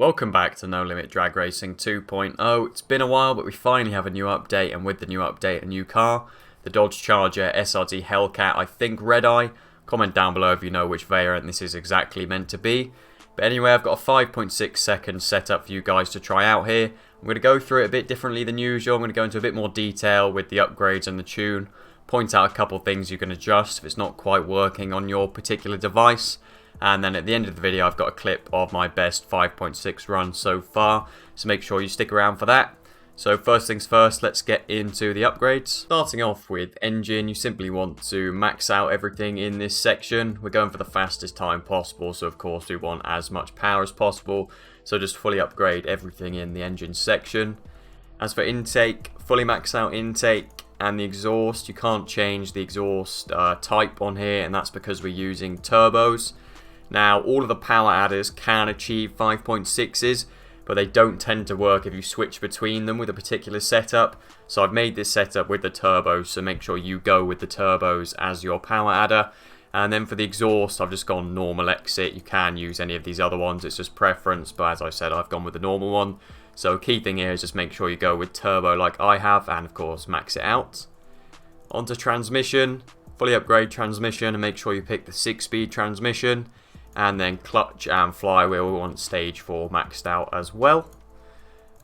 Welcome back to No Limit Drag Racing 2.0. It's been a while, but we finally have a new update, and with the new update, a new car. The Dodge Charger SRT Hellcat, I think Redeye. Comment down below if you know which variant this is exactly meant to be. But anyway, I've got a 5.6 second setup for you guys to try out here. I'm going to go through it a bit differently than usual. I'm going to go into a bit more detail with the upgrades and the tune. Point out a couple of things you can adjust if it's not quite working on your particular device. And then at the end of the video, I've got a clip of my best 5.6 run so far. So make sure you stick around for that. So first things first, let's get into the upgrades. Starting off with engine, you simply want to max out everything in this section. We're going for the fastest time possible, so of course we want as much power as possible. So just fully upgrade everything in the engine section. As for intake, fully max out intake. And the exhaust, you can't change the exhaust type on here, and that's because we're using turbos. Now, all of the power adders can achieve 5.6s, but they don't tend to work if you switch between them with a particular setup. So I've made this setup with the turbos, so make sure you go with the turbos as your power adder. And then for the exhaust, I've just gone normal exit. You can use any of these other ones, it's just preference, but as I said, I've gone with the normal one. So key thing here is just make sure you go with turbo like I have, and of course max it out. Onto transmission, fully upgrade transmission and make sure you pick the 6-speed transmission. And then clutch and flywheel, we want stage 4 maxed out as well.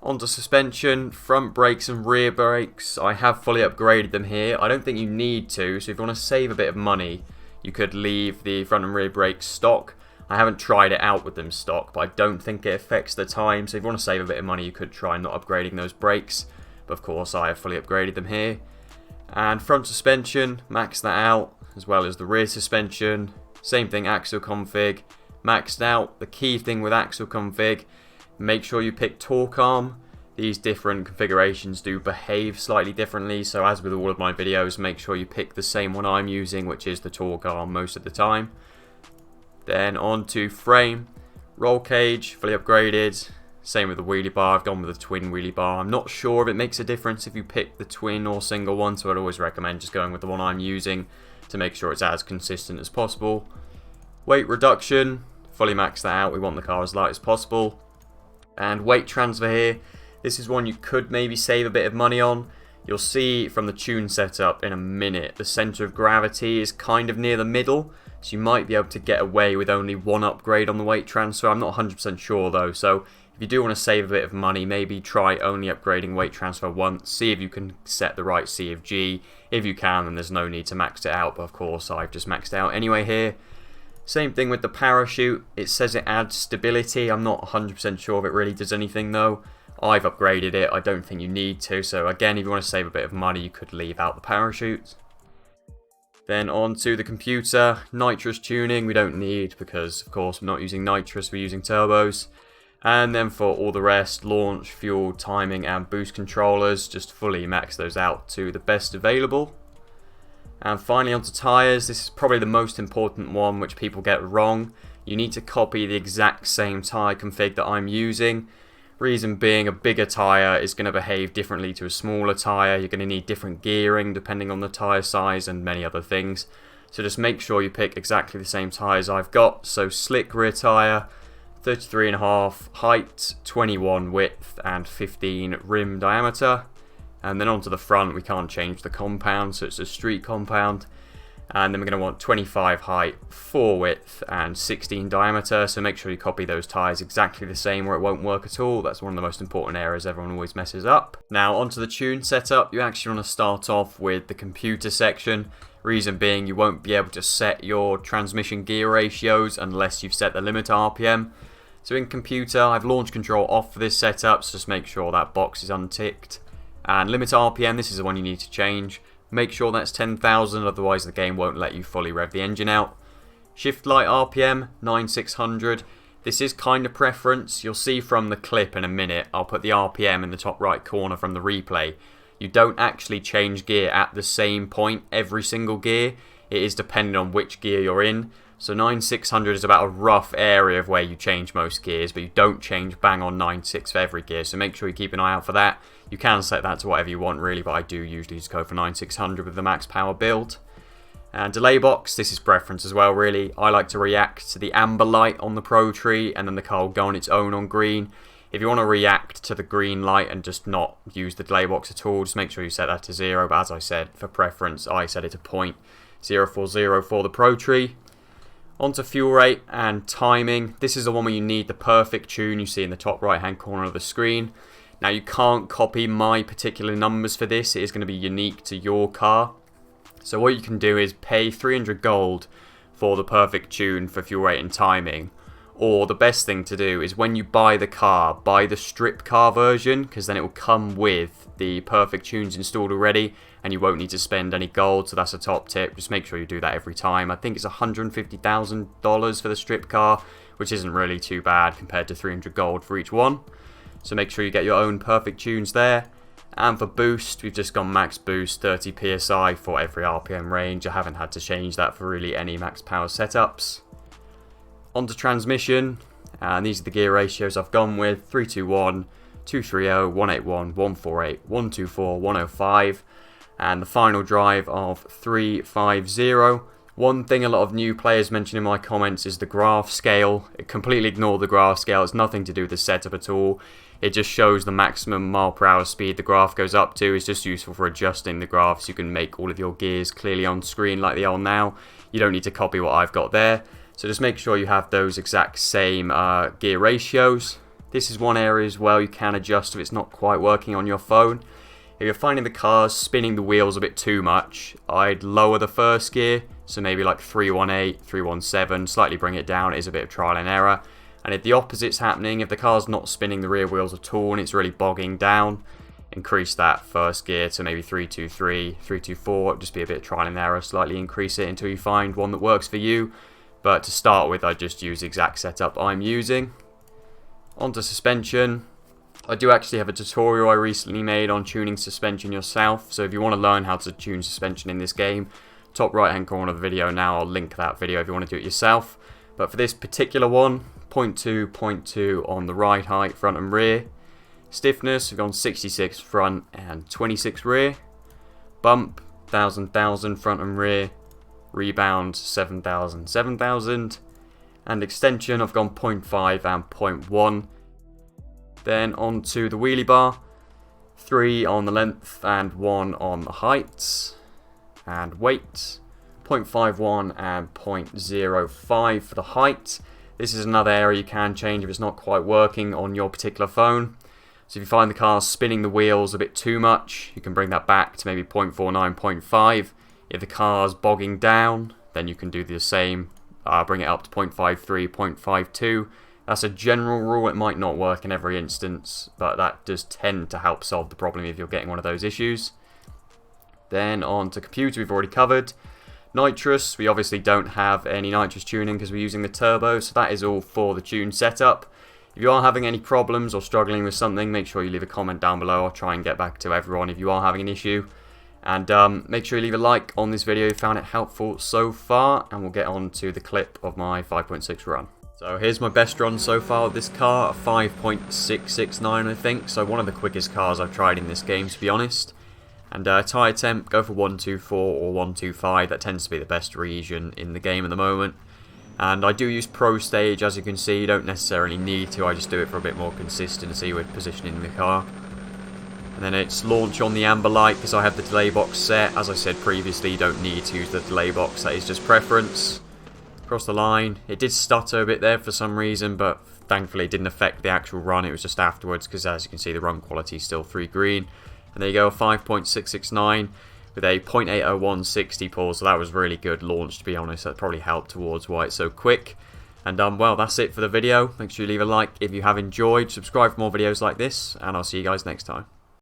Onto suspension, front brakes and rear brakes. I have fully upgraded them here. I don't think you need to, so if you want to save a bit of money, you could leave the front and rear brakes stock. I haven't tried it out with them stock, but I don't think it affects the time. So if you want to save a bit of money, you could try not upgrading those brakes. But of course, I have fully upgraded them here. And front suspension, max that out, as well as the rear suspension. Same thing, axle config, maxed out. The key thing with axle config, make sure you pick torque arm. These different configurations do behave slightly differently, so as with all of my videos, make sure you pick the same one I'm using, which is the torque arm most of the time. Then on to frame, roll cage, fully upgraded. Same with the wheelie bar, I've gone with the twin wheelie bar. I'm not sure if it makes a difference if you pick the twin or single one, so I'd always recommend just going with the one I'm using to make sure it's as consistent as possible. Weight reduction, fully max that out, we want the car as light as possible. And weight transfer here, this is one you could maybe save a bit of money on. You'll see from the tune setup in a minute, the center of gravity is kind of near the middle, so you might be able to get away with only one upgrade on the weight transfer. I'm not 100% sure though, so if you do want to save a bit of money, maybe try only upgrading weight transfer once, see if you can set the right C of G. If you can, then there's no need to max it out, but of course I've just maxed it out anyway here. Same thing with the parachute, it says it adds stability. I'm not 100% sure if it really does anything though. I've upgraded it, I don't think you need to, so again, if you want to save a bit of money, you could leave out the parachute. Then on to the computer, nitrous tuning we don't need because of course we're not using nitrous, we're using turbos. And then for all the rest, launch, fuel, timing and boost controllers, just fully max those out to the best available. And finally onto tyres, this is probably the most important one which people get wrong. You need to copy the exact same tyre config that I'm using. Reason being, a bigger tyre is going to behave differently to a smaller tyre. You're going to need different gearing depending on the tyre size and many other things. So just make sure you pick exactly the same tyres I've got. So slick rear tyre, 33.5 height, 21 width and 15 rim diameter. And then onto the front, we can't change the compound, so it's a street compound. And then we're going to want 25 height, 4 width and 16 diameter. So make sure you copy those tyres exactly the same or it won't work at all. That's one of the most important areas everyone always messes up. Now onto the tune setup, you actually want to start off with the computer section. Reason being, you won't be able to set your transmission gear ratios unless you've set the limit RPM. So in computer, I've launch control off for this setup, so just make sure that box is unticked. And limit RPM, this is the one you need to change. Make sure that's 10,000, otherwise the game won't let you fully rev the engine out. Shift light RPM, 9600. This is kind of preference. You'll see from the clip in a minute, I'll put the RPM in the top right corner from the replay. You don't actually change gear at the same point every single gear. It is dependent on which gear you're in. So 9600 is about a rough area of where you change most gears, but you don't change bang on 96 for every gear, so make sure you keep an eye out for that. You can set that to whatever you want really, but I do usually just go for 9600 with the max power build. And delay box, this is preference as well really. I like to react to the amber light on the Pro Tree and then the car will go on its own on green. If you want to react to the green light and just not use the delay box at all, just make sure you set that to 0. But as I said, for preference, I set it to 0.040 for the Pro Tree. Onto fuel rate and timing. This is the one where you need the perfect tune you see in the top right hand corner of the screen. Now you can't copy my particular numbers for this. It is going to be unique to your car. So what you can do is pay 300 gold for the perfect tune for fuel rate and timing. Or the best thing to do is when you buy the car, buy the strip car version, because then it will come with the perfect tunes installed already and you won't need to spend any gold. So that's a top tip. Just make sure you do that every time. I think it's $150,000 for the strip car, which isn't really too bad compared to 300 gold for each one. So make sure you get your own perfect tunes there. And for boost, we've just gone max boost 30 psi for every RPM range. I haven't had to change that for really any max power setups. Onto transmission, and these are the gear ratios I've gone with: 321, 230, 181, 148, 124, 105, and the final drive of 350. One thing a lot of new players mention in my comments is the graph scale. Completely ignore the graph scale, it's nothing to do with the setup at all. It just shows the maximum mile per hour speed the graph goes up to. It's just useful for adjusting the graphs. You can make all of your gears clearly on screen like they are now. You don't need to copy what I've got there. So just make sure you have those exact same gear ratios. This is one area as well you can adjust if it's not quite working on your phone. If you're finding the cars spinning the wheels a bit too much, I'd lower the first gear. So maybe like 318, 317, slightly bring it down. It is a bit of trial and error. And if the opposite's happening, if the car's not spinning the rear wheels at all and it's really bogging down, increase that first gear to maybe 323, 324. Just be a bit of trial and error, slightly increase it until you find one that works for you. But to start with, I just use the exact setup I'm using. Onto suspension. I do actually have a tutorial I recently made on tuning suspension yourself. So if you want to learn how to tune suspension in this game, top right hand corner of the video now, I'll link that video if you want to do it yourself. But for this particular one, 0.2, 0.2 on the ride height, front and rear. Stiffness, we've gone 66 front and 26 rear. Bump, 1000 front and rear. Rebound, 7000, 7000. And extension, I've gone 0.5 and 0.1. Then onto the wheelie bar. 3 on the length and 1 on the height. And weight, 0.51 and 0.05 for the height. This is another area you can change if it's not quite working on your particular phone. So if you find the car spinning the wheels a bit too much, you can bring that back to maybe 0.49, 0.5. If the car's bogging down, then you can do the same. Bring it up to 0.53, 0.52. That's a general rule. It might not work in every instance, but that does tend to help solve the problem if you're getting one of those issues. Then on to computer, we've already covered. Nitrous, we obviously don't have any nitrous tuning because we're using the turbo, so that is all for the tune setup. If you are having any problems or struggling with something, make sure you leave a comment down below. I'll try and get back to everyone if you are having an issue. And make sure you leave a like on this video if you found it helpful so far, and we'll get on to the clip of my 5.6 run. So here's my best run so far with this car, a 5.669 I think, so one of the quickest cars I've tried in this game to be honest. And tyre temp, go for 124 or 125, that tends to be the best region in the game at the moment. And I do use Pro Stage, as you can see. You don't necessarily need to, I just do it for a bit more consistency with positioning the car. And then it's launch on the amber light because I have the delay box set. As I said previously, you don't need to use the delay box, that is just preference. Across the line, it did stutter a bit there for some reason, but thankfully it didn't affect the actual run, it was just afterwards because as you can see the run quality is still 3 green. And there you go, a 5.669 with a 0.80160 pull, so that was really good launch to be honest. That probably helped towards why it's so quick. And well, that's it for the video. Make sure you leave a like if you have enjoyed, subscribe for more videos like this, and I'll see you guys next time.